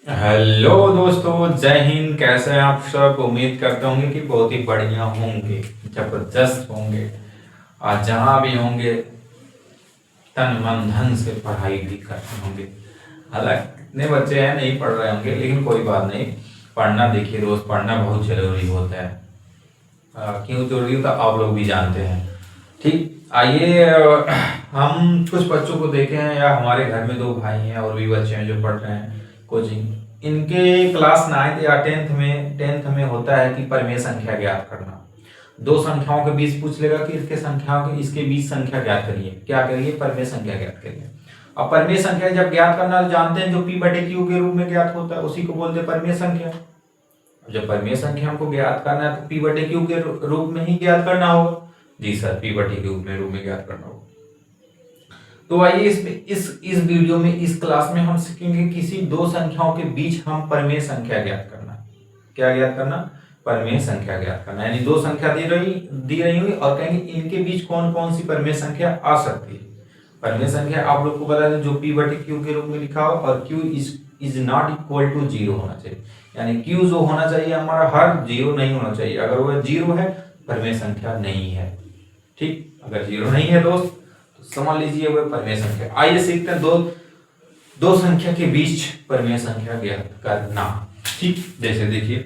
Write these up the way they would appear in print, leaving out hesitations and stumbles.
Hello दोस्तों, जय हिंद। कैसे हैं आप सब? उम्मीद करते होंगे कि बहुत ही बढ़िया होंगे, जबरदस्त होंगे। आज जहाँ भी होंगे तन मन धन से पढ़ाई भी करते होंगे। हालांकि कितने बच्चे हैं नहीं पढ़ रहे होंगे, लेकिन कोई बात नहीं। पढ़ना, देखिए रोज पढ़ना बहुत जरूरी होता है। क्यों जरूरी होता है आप लोग भी जानते हैं। ठीक, आइए हम कुछ बच्चों को देखे हैं, या हमारे घर में दो भाई हैं और भी बच्चे हैं जो पढ़ रहे हैं कोचिंग। इनके क्लास 9th या 10th में होता है कि परिमेय संख्या ज्ञात करना। दो संख्याओं के बीच पूछ लेगा कि इसके संख्याओं के इसके बीच संख्या ज्ञात करिए। क्या करिए? परिमेय संख्या ज्ञात करिए। अब परिमेय संख्या जब ज्ञात करना जानते हैं, जो पी बटे क्यू के रूप में ज्ञात होता है उसी को बोलते हैं परिमेय संख्या। जब परिमेय संख्या हमको ज्ञात करना है तो पी बटे क्यू के रूप में ही ज्ञात करना होगा। जी सर, पी बटे क्यू में रूप में ज्ञात करना होगा। तो आइए इस वीडियो में, इस क्लास में हम सीखेंगे किसी दो संख्याओं के बीच हम परिमेय संख्या ज्ञात करना। क्या ज्ञात करना? परिमेय संख्या ज्ञात करना। यानी दो संख्या दी रही होगी और कहेंगे इनके बीच कौन कौन सी परिमेय संख्या आ सकती है। परिमेय संख्या आप लोग को बता दें, जो पी बटे क्यू के रूप में लिखा हो और q is not equal to zero होना चाहिए। यानी क्यू जो होना चाहिए हमारा हर जीरो नहीं होना चाहिए। अगर वह जीरो है परिमेय संख्या नहीं है। ठीक, अगर जीरो नहीं है दोस्त तो समझ लीजिए वह परिमेय संख्या। आइए सीखते हैं दो संख्या के बीच परिमेय संख्या ज्ञात करना। ठीक, जैसे देखिए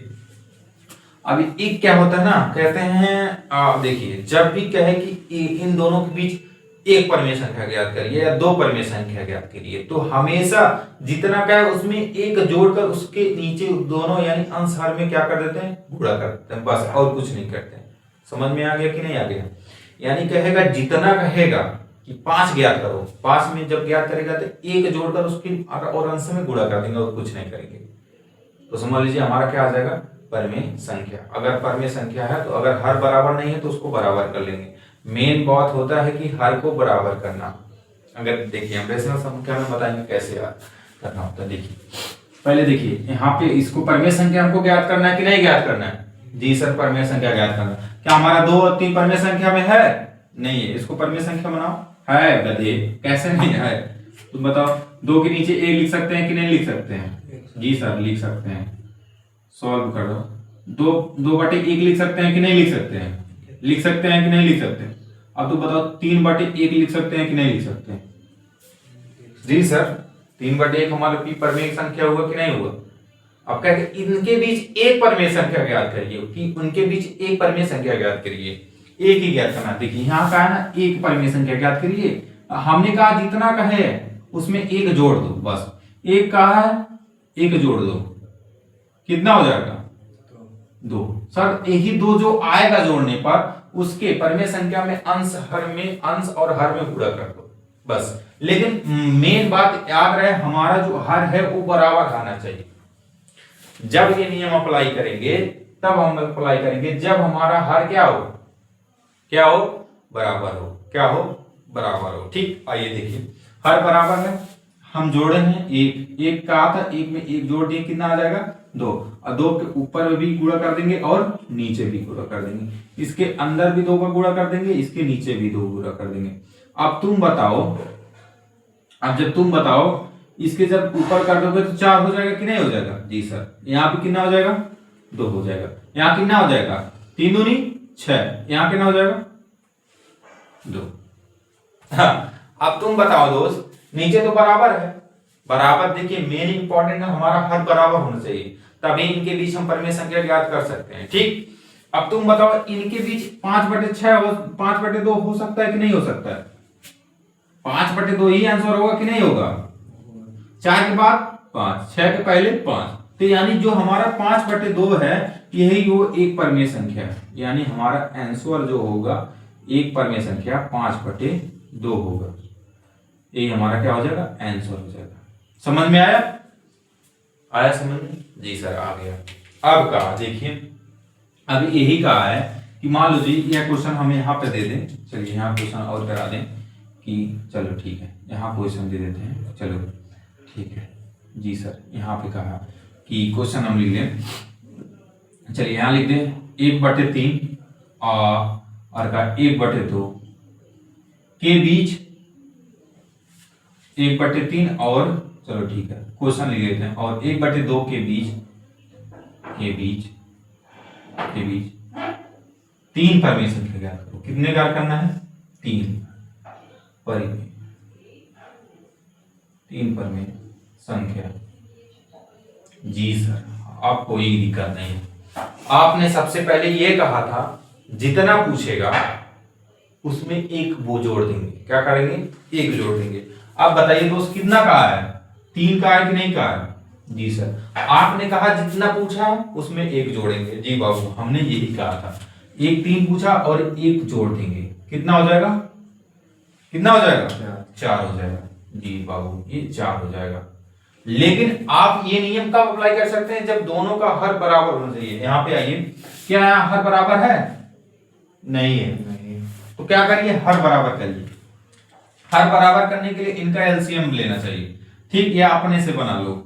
अभी एक क्या होता है ना, कहते हैं देखिए जब भी कहे कि इन दोनों के बीच एक परिमेय संख्या ज्ञात करिए या दो परिमेय संख्या ज्ञात करिए, तो हमेशा जितना का है उसमें एक जोड़कर उसके नीचे दोनों यानी अंश हर में क्या कर देते हैं? गुणा कर देते हैं, बस और कुछ नहीं करते हैं। समझ में आ गया कि नहीं आ गया? यानी कहेगा जितना कहेगा कि 5 ज्ञात करो, 5 में जब ज्ञात करेगा तो एक जोड़कर उसके और अंश में गुणा कर देंगे और कुछ नहीं करेंगे। तो समझ लीजिए हमारा क्या आ जाएगा? परिमेय संख्या। अगर परिमेय संख्या है तो अगर हर बराबर नहीं है तो उसको बराबर कर लेंगे। मेन बात होता है कि हर को बराबर करना। अगर देखिए हम रेशनल संख्या में बताएंगे कैसे करना होता है। देखिए पहले देखिए यहाँ पे इसको परिमेय संख्या हमको ज्ञात करना है कि नहीं ज्ञात करना है? जी सर, परिमेय संख्या ज्ञात करना। क्या हमारा 2 और 3 परिमेय संख्या में है? नहीं है। इसको परिमेय संख्या बनाओ। है गधे, कैसे नहीं है? तुम बताओ। 2 के नीचे एक लिख सकते हैं कि नहीं लिख सकते हैं? जी सर, लिख सकते हैं। सॉल्व कर दो। 2 बटे 1 लिख सकते हैं कि नहीं लिख सकते हैं? लिख सकते हैं कि नहीं लिख सकते? अब तो बताओ 3 बटे 1 लिख सकते हैं कि नहीं लिख सकते? जी सर, 3 बटे 1 हमारे पी परिमेय संख्या हुआ कि नहीं हुआ? अब कहते इनके बीच एक परिमेय संख्या ज्ञात करिए कि उनके बीच एक परिमेय संख्या ज्ञात करिए। एक ही ज्ञात करना। देखिए यहाँ का है ना, एक परिमेय संख्या ज्ञात करिए। हमने कहा जितना का है उसमें एक जोड़ दो, बस। एक कहा है, एक जोड़ दो, कितना हो जाएगा? 2। सर यही 2 जो आएगा जोड़ने पर उसके परिमेय संख्या में अंश और हर में गुणा कर दो, बस। लेकिन मेन बात याद रहे, हमारा जो हर है वो बराबर आना चाहिए। जब ये नियम अप्लाई करेंगे तब हम अप्लाई करेंगे जब हमारा हर क्या हो? क्या हो? बराबर हो। क्या हो? बराबर हो। ठीक, आइए देखिए हर बराबर है, हम जोड़े हैं एक का था, एक में एक जोड़ दिए, कितना आ जाएगा? 2। और 2 के ऊपर भी गुणा कर देंगे और नीचे भी गुणा कर देंगे। इसके अंदर भी 2 का गुणा कर देंगे, इसके नीचे भी 2 गुणा कर देंगे। अब तुम बताओ, इसके जब ऊपर कर दोगे तो 4 हो जाएगा कि नहीं हो जाएगा? जी सर। यहाँ पे कितना हो जाएगा? 2 हो जाएगा। यहाँ कितना हो जाएगा? 3 दूनी 6। यहाँ कितना हो जाएगा? 2। हाँ, अब तुम बताओ दोस्त, नीचे तो बराबर है। बराबर देखिए मेन इंपॉर्टेंट है, हमारा हर बराबर होना चाहिए, तभी इनके बीच हम परिमेय संख्या ज्ञात कर सकते हैं। ठीक, अब तुम बताओ इनके बीच 5/2 हो सकता है कि नहीं हो सकता है? 5/2 ही आंसर होगा कि नहीं होगा? 4 के बाद 5, 6 के पहले 5, तो यानी जो हमारा 5/2 है यही वो एक परिमेय संख्या है। यानी हमारा आंसर जो होगा एक परिमेय संख्या 5/2 होगा। ये हमारा क्या हो जाएगा? आंसर हो जाएगा। समझ में आया? आया समझ में? जी सर, आ गया। अब कहा देखिए, अभी यही कहा है कि मान लो जी यह क्वेश्चन हमें यहाँ पे दे दें। चलिए यहाँ क्वेश्चन और करा दें कि चलो ठीक है, यहाँ क्वेश्चन दे देते हैं। चलो ठीक है जी सर, यहाँ पे कहा कि क्वेश्चन हम लिख लें। चलिए यहाँ लिख दें 1/3 और का 1/2 के बीच 1/3 और चलो ठीक है क्वेश्चन लिख लेते हैं। और 1/2 के बीच 3 परिमेय संख्या ज्ञात करो। कितने कार्य करना है? 3 परिमेय संख्या। जी सर, आप कोई दिक्कत नहीं। आपने सबसे पहले ये कहा था जितना पूछेगा उसमें एक वो जोड़ देंगे। क्या करेंगे? एक जोड़ देंगे। अब बताइए दोस्त, कितना का है? 3 का है कि नहीं का है? जी सर, आपने कहा जितना पूछा उसमें एक जोड़ेंगे। जी बाबू, हमने यही कहा था। 3 पूछा और एक जोड़ देंगे। कितना हो जाएगा? कितना हो जाएगा? 4 हो जाएगा। जी बाबू, ये 4 हो जाएगा। लेकिन आप ये नियम कब अप्लाई कर सकते हैं? जब दोनों का हर बराबर होना चाहिए। यहां पे आइए, क्या यहां हर बराबर है? नहीं है। तो क्या करिए? हर बराबर करिए। हर बराबर करने के लिए इनका एलसीएम लेना चाहिए। ठीक, या अपने से बना लो।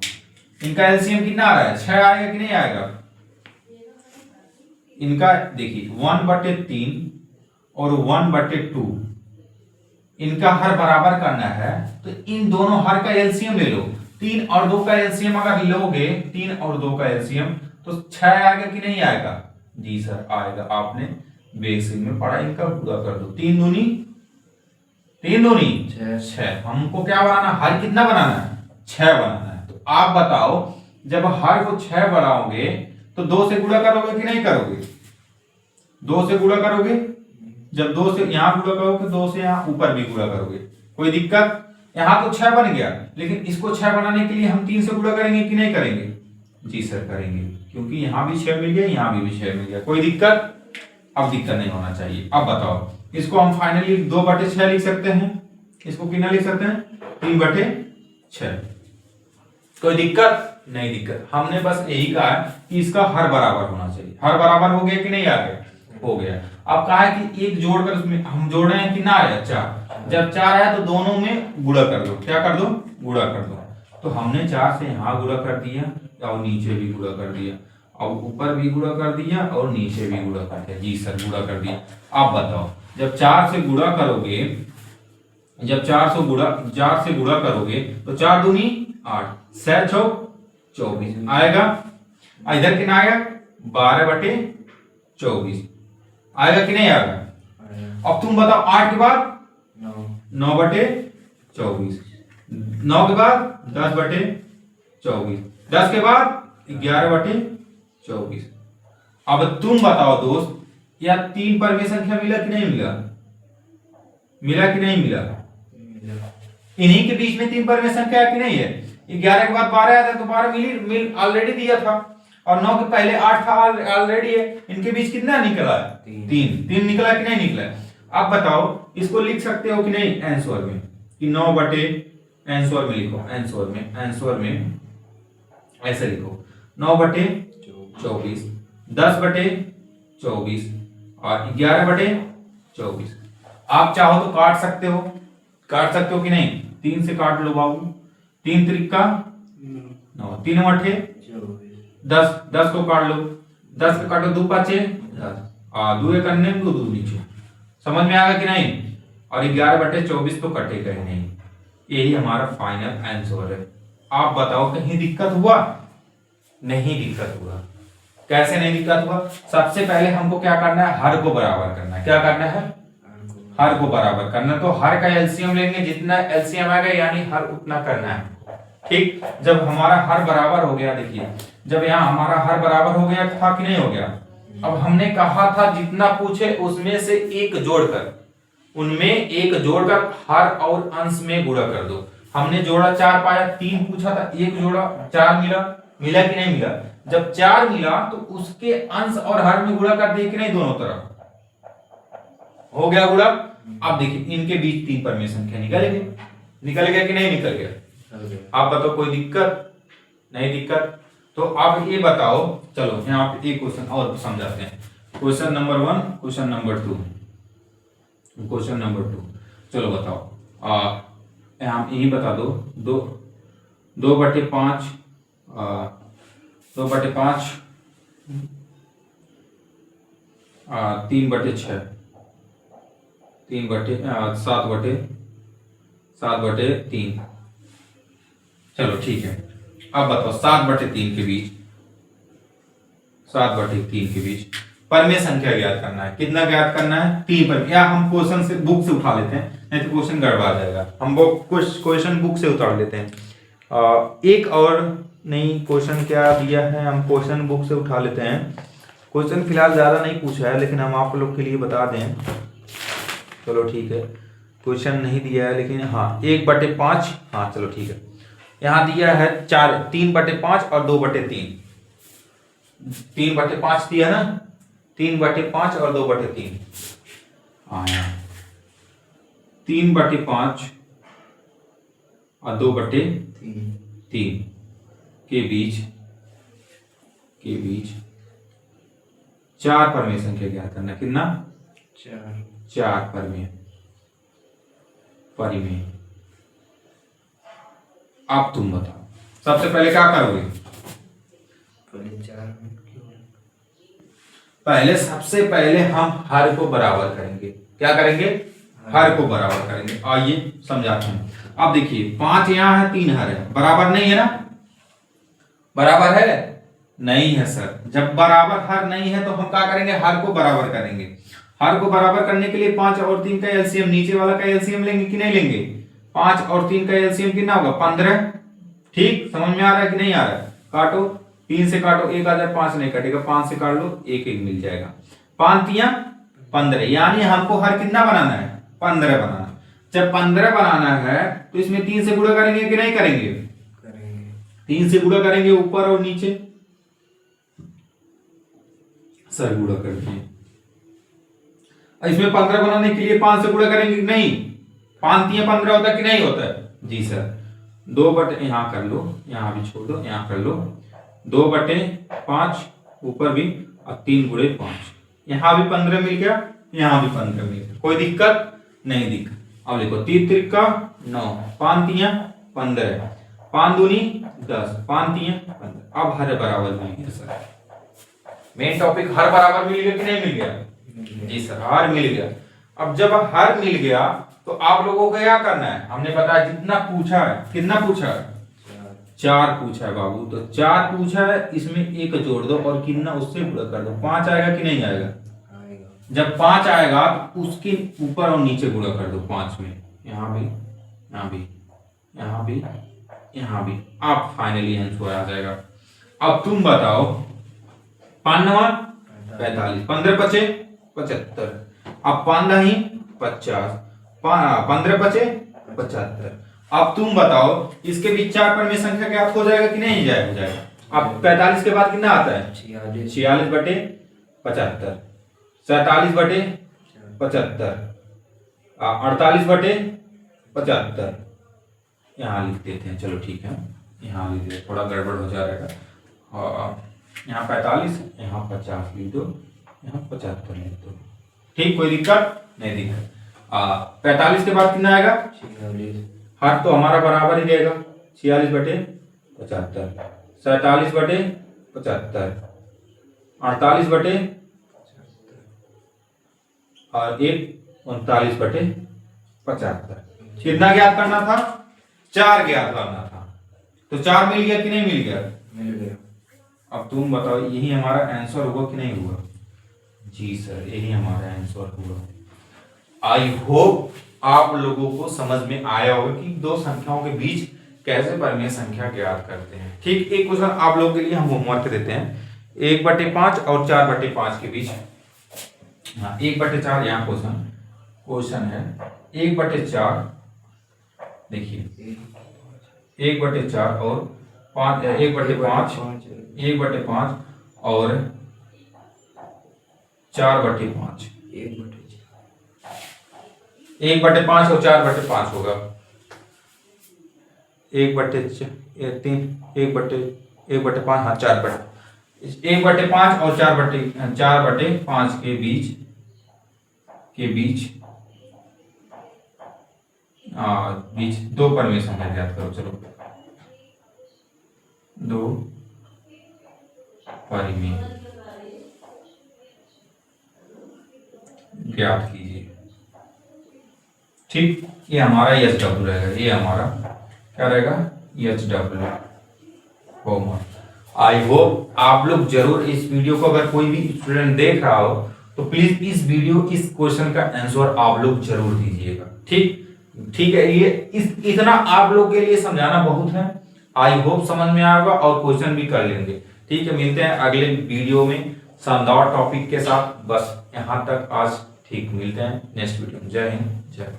इनका एलसीएम कितना आ रहा है? 6 आएगा कि नहीं आएगा? इनका देखिए 1/3 और 1/2, इनका हर बराबर करना है तो इन दोनों हर का एलसीएम ले लो। 3 और 2 का एलसीएम अगर लोगे, 3 और 2 का एलसीएम, तो 6 आएगा कि नहीं आएगा? जी सर आएगा। आपने बेसिक में पढ़ा, इनका पूरा कर दो। 3 दूनी 6। हमको क्या बनाना? हर कितना बनाना है? 6 बनाना है। तो आप बताओ, जब हर को 6 बढ़ाओगे तो 2 से गुणा करोगे कि नहीं करोगे? 2 से गुणा करोगे। जब 2 से यहां गुणा करोगे, 2 से यहां ऊपर भी गुणा करोगे। कोई दिक्कत? यहां तो 6 बन गया, लेकिन इसको 6 बनाने के लिए हम 3 से गुणा करेंगे कि नहीं करेंगे? जी सर करेंगे, क्योंकि यहां भी 6 मिल गया, यहां भी 6 मिल गया। कोई दिक्कत? अब दिक्कत नहीं होना चाहिए। अब बताओ, इसको हम फाइनली 2/6 लिख सकते हैं। इसको कितना लिख सकते हैं? 3/6। कोई दिक्कत? नहीं दिक्कत। हमने बस यही कहा है कि इसका हर बराबर होना चाहिए। हर बराबर हो गया कि नहीं आ गया? हो गया। अब कहा है कि एक जोड़कर उसमें हम जोड़ रहे हैं, कितना आया? 4। जब 4 आया तो दोनों में गुणा कर दो। क्या कर दो? गुणा कर दो। तो हमने 4 से यहां गुणा कर दिया और नीचे भी गुणा कर दिया, अब ऊपर भी गुणा कर दिया और नीचे भी गुणा कर दिया। जी सर गुणा कर दिया। अब बताओ, जब 4 से गुणा करोगे, जब 4 से गुणा करोगे तो 4 दूनी 8, 6 चौक 24 आएगा। इधर कितना आएगा? 12/24 आएगा कि नहीं आएगा? अब तुम बताओ, 8 के बाद 9/24, 9 के बाद 10/24, 10 के बाद 11/24। अब तुम बताओ दोस्त, या 3 परिमेय संख्या मिला कि नहीं मिला? मिला कि नहीं मिला? इन्हीं के बीच में 3 परिमेय संख्या है कि नहीं है? 11 के बाद 12 आता है तो 12 मिल ऑलरेडी दिया था, और 9 के पहले 8 था ऑलरेडी है। इनके बीच कितना निकला है? 3 निकला कि नहीं निकला? अब बताओ, इसको लिख सकते हो कि नहीं आंसर में, कि 9/आंसर में लिखो। आंसर में ऐसे लिखो 9/24, 10/24 और 11/24। आप चाहो तो काट सकते हो कि नहीं? 3 से काट लो बाबू। 3 त्रिका 9, 3 8 10, 10 को काट लो। 10 को काटो 2 5 10, 2 1 अन्य 2 2 नीचे। समझ में आएगा कि नहीं? और 11/24 तो कटेगा ही नहीं। यही हमारा फाइनल आंसर है। आप बताओ, कहीं दिक्कत हुआ? नहीं दिक्कत हुआ। कैसे नहीं दिक्कत हुआ? सबसे पहले हमको क्या करना है? हर को बराबर करना है। क्या करना है? हर को बराबर करना। तो हर का एलसीएम लेंगे, जितना एलसीएम आएगा यानी हर उतना करना है। ठीक, जब हमारा हर बराबर हो गया, देखिए जब यहाँ हमारा हर बराबर हो गया था कि नहीं हो गया? अब हमने कहा था जितना पूछे उसमें से एक जोड़कर, उनमें एक जोड़कर हर और अंश में गुणा कर दो। हमने जोड़ा 4 पाया, 3 पूछा था, एक जोड़ा 4 मिला कि नहीं मिला? जब 4 मिला तो उसके अंश और हर में गुणा कर दिए कि नहीं? दोनों तरफ हो गया गुणा। अब देखिए इनके बीच 3 परिमेय संख्या निकल गया कि नहीं निकल गया? आप बताओ, कोई दिक्कत? नहीं दिक्कत। तो आप ये बताओ, चलो यहाँ पे एक क्वेश्चन और समझाते हैं। Question number 1, question number 2। चलो बताओ, यहाँ यही बता दो। 2/5 3/6 7/3। चलो ठीक है। अब बताओ 7/3 के बीच, 7/3 के बीच परमेय संख्या ज्ञात करना है। कितना ज्ञात करना है? 3 पर, या हम क्वेश्चन से बुक से उठा लेते हैं, नहीं तो क्वेश्चन गड़बड़ा जाएगा। हम वो क्वेश्चन बुक से उतार लेते हैं। एक और नहीं, क्वेश्चन क्या दिया है, हम क्वेश्चन बुक से उठा लेते हैं। क्वेश्चन फिलहाल ज्यादा नहीं पूछा है, लेकिन हम आप लोग के लिए बता दें। चलो ठीक है, क्वेश्चन नहीं दिया है, लेकिन हाँ 1/5, हाँ चलो ठीक है, यहाँ दिया है 3/5 और 2/3। 3/5 दिया ना, 3/5 और 2/3। हाँ यहाँ 3/5 और 2/3 के बीच 4 परमेय संख्या ज्ञात करना। कितना? 4 परमेय। अब तुम बताओ, सबसे पहले क्या करोगे? सबसे पहले हम हर को बराबर करेंगे। क्या करेंगे? हर को बराबर करेंगे। आइए समझाते हैं। अब देखिए 5 यहाँ है, 3 हर है, बराबर नहीं है ना? बराबर है? नहीं है सर। जब बराबर हर नहीं है तो हम क्या करेंगे? हर को बराबर करेंगे। हर को बराबर करने के लिए 5 और 3 का एलसीएम, नीचे वाला का एलसीएम लेंगे कि नहीं लेंगे? 5 और 3 का एलसीएम कितना होगा? 15। ठीक, समझ में आ रहा है कि नहीं आ रहा है? काटो, 3 से काटो 1 आ जाए, 5 नहीं कटेगा, 5 से काट लो 1 मिल जाएगा। 5 3 15, यानी हमको हर कितना बनाना है? 15 बनाना। जब 15 बनाना है तो इसमें 3 से गुणा करेंगे कि नहीं करेंगे? 3 से गुणा करेंगे, ऊपर और नीचे। सर गुणा करते हैं। इसमें 15 बनाने के लिए 5 से गुणा करेंगे कि नहीं? 5 3 15 होता है कि नहीं होता है? जी सर। 2/, यहाँ कर लो, यहाँ भी छोड़ दो, यहाँ कर लो 2/5 ऊपर भी, और 3 गुणे 5, यहाँ भी 15 मिल गया, यहाँ भी 15 मिल गया। कोई दिक्कत नहीं? दिक्कत। अब देखो 3 3 का 9, 5 3 15, 5 दूनी 10, 5 3 15। अब हर बराबर मिल गया सर। मेन टॉपिक हर बराबर मिल गया कि नहीं मिल गया? जी सर, हर मिल गया। अब जब हर मिल गया तो आप लोगों को क्या करना है? हमने बताया जितना पूछा है, कितना पूछा है? 4 पूछा है बाबू। तो 4 पूछा है, इसमें 1 जोड़ दो और कितना उससे गुणा कर दो। 5 आएगा कि नहीं आएगा? जब 5 आएगा तो उसके ऊपर और नीचे गुणा कर दो 5 में, यहाँ भी, यहाँ भी, यहाँ भी, यहाँ भी। अब फाइनली आंसर आ जाएगा। अब तुम बताओ, 5 45, 15 बचे 75, अब 5 नहीं 50, 15 बचे 75। अब तुम बताओ, इसके बीच 4 परमेय संख्या ज्ञात हो जाएगा कि नहीं हो जाएगा? अब 45 के बाद कितना आता है? 46/75, 47/75, 48/75। यहाँ लिख देते हैं, चलो ठीक है, यहाँ लिख देते, थोड़ा गड़बड़ हो जाएगा। यहाँ 45, यहाँ 50 लिख दो, यहाँ 75 लिख दो। ठीक, कोई दिक्कत नहीं? दिक्कत। 45 के बाद कितना आएगा? 46। हर तो हमारा बराबर ही रहेगा, 46/75, 47/75, 48/75 और 39/75। कितना ज्ञात करना था? 4 ज्ञात करना था। तो 4 मिल गया कि नहीं मिल गया? मिल गया। अब तुम बताओ, यही हमारा आंसर हुआ कि नहीं हुआ? जी सर, यही हमारा आंसर हुआ। आई होप आप लोगों को समझ में आया होगा कि दो संख्याओं के बीच कैसे परमेय संख्या ज्ञात करते हैं। ठीक, एक क्वेश्चन आप लोगों के लिए हम होमवर्क देते हैं, 1/5 और 4/5 के बीच। हाँ, 1/4 यहाँ क्वेश्चन है। 1/4 देखिए, 1/4 और 1/5 और 4/5, 1/5 और 4/5 होगा। 1/3, 1/5, हाँ 1/5 और 4/5 के बीच दो परमेय संख्या ज्ञात करो। चलो, 2 परमेय ज्ञात कीजिए। ठीक, ये हमारा SW रहेगा, ये हमारा क्या रहेगा? SW। होमवर्क। आई होप आप लोग जरूर इस वीडियो को, अगर कोई भी स्टूडेंट देख रहा हो तो प्लीज इस क्वेश्चन का आंसर आप लोग जरूर दीजिएगा। ठीक है, ये इतना आप लोग के लिए समझाना बहुत है। आई होप समझ में आएगा और क्वेश्चन भी कर लेंगे। ठीक है, मिलते हैं अगले वीडियो में शानदार टॉपिक के साथ। बस यहाँ तक आज। ठीक, मिलते हैं नेक्स्ट वीडियो में। जय हिंद, जय।